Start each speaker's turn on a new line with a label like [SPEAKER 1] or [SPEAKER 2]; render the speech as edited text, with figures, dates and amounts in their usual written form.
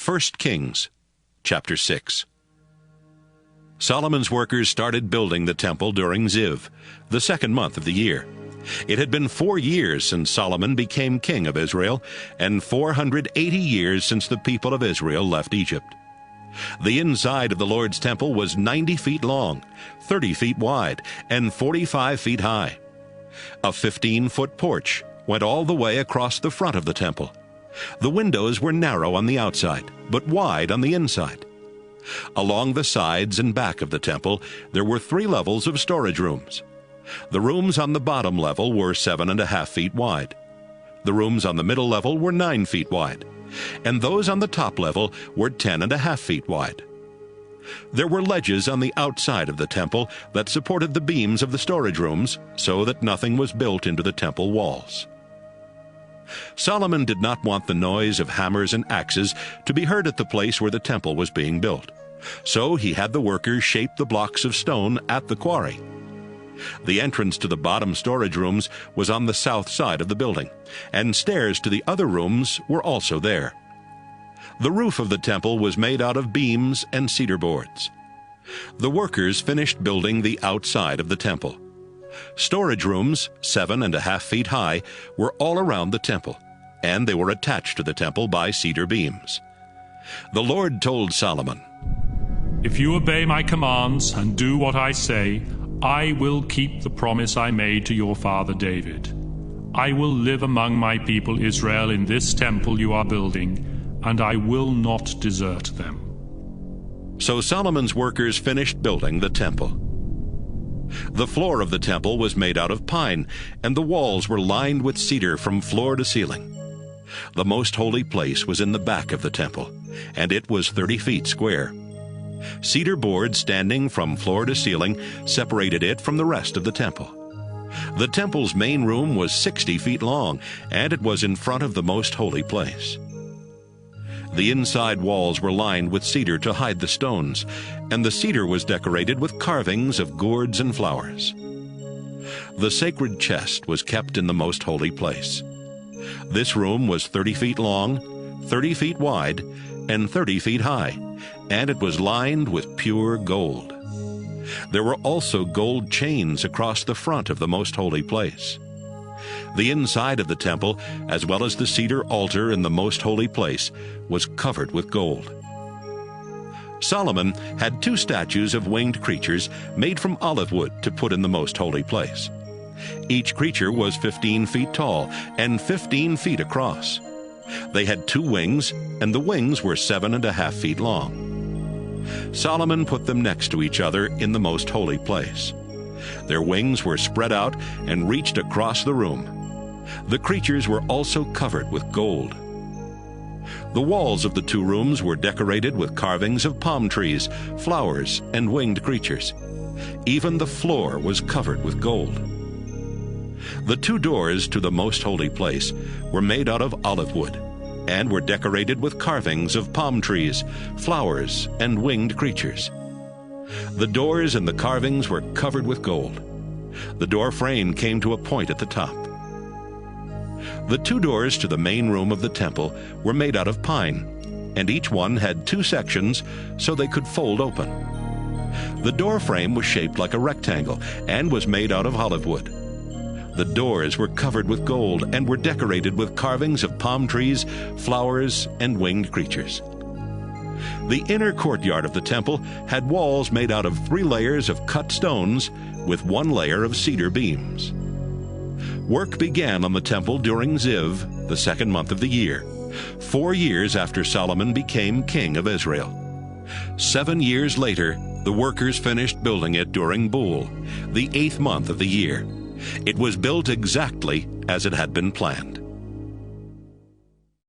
[SPEAKER 1] 1 Kings, chapter 6. Solomon's workers started building the temple during Ziv, the second month of the year. It had been 4 years since Solomon became king of Israel, and 480 years since the people of Israel left Egypt. The inside of the Lord's temple was 90 feet long, 30 feet wide, and 45 feet high. A 15-foot porch went all the way across the front of the temple. The windows were narrow on the outside, but wide on the inside. Along the sides and back of the temple, there were 3 levels of storage rooms. The rooms on the bottom level were 7.5 feet wide. The rooms on the middle level were 9 feet wide, and those on the top level were 10.5 feet wide. There were ledges on the outside of the temple that supported the beams of the storage rooms so that nothing was built into the temple walls. Solomon did not want the noise of hammers and axes to be heard at the place where the temple was being built, so he had the workers shape the blocks of stone at the quarry. The entrance to the bottom storage rooms was on the south side of the building, and stairs to the other rooms were also there. The roof of the temple was made out of beams and cedar boards. The workers finished building the outside of the temple. Storage rooms, 7.5 feet high, were all around the temple, and they were attached to the temple by cedar beams. The Lord told Solomon,
[SPEAKER 2] "If you obey my commands and do what I say, I will keep the promise I made to your father David. I will live among my people Israel in this temple you are building, and I will not desert them."
[SPEAKER 1] So Solomon's workers finished building the temple. The floor of the temple was made out of pine, and the walls were lined with cedar from floor to ceiling. The most holy place was in the back of the temple, and it was 30 feet square. Cedar boards standing from floor to ceiling separated it from the rest of the temple. The temple's main room was 60 feet long, and it was in front of the most holy place. The inside walls were lined with cedar to hide the stones, and the cedar was decorated with carvings of gourds and flowers. The sacred chest was kept in the most holy place. This room was 30 feet long, 30 feet wide, and 30 feet high, and it was lined with pure gold. There were also gold chains across the front of the most holy place. The inside of the temple, as well as the cedar altar in the most holy place, was covered with gold. Solomon had 2 statues of winged creatures made from olive wood to put in the most holy place. Each creature was 15 feet tall and 15 feet across. They had 2 wings, and the wings were 7.5 feet long. Solomon put them next to each other in the most holy place. Their wings were spread out and reached across the room. The creatures were also covered with gold. The walls of the 2 rooms were decorated with carvings of palm trees, flowers, and winged creatures. Even the floor was covered with gold. The 2 doors to the most holy place were made out of olive wood and were decorated with carvings of palm trees, flowers, and winged creatures. The doors and the carvings were covered with gold. The door frame came to a point at the top. The 2 doors to the main room of the temple were made out of pine, and each one had 2 sections so they could fold open. The door frame was shaped like a rectangle and was made out of olive wood. The doors were covered with gold and were decorated with carvings of palm trees, flowers, and winged creatures. The inner courtyard of the temple had walls made out of 3 layers of cut stones with 1 layer of cedar beams. Work began on the temple during Ziv, the second month of the year, 4 years after Solomon became king of Israel. 7 years later, the workers finished building it during Bul, the 8th month of the year. It was built exactly as it had been planned.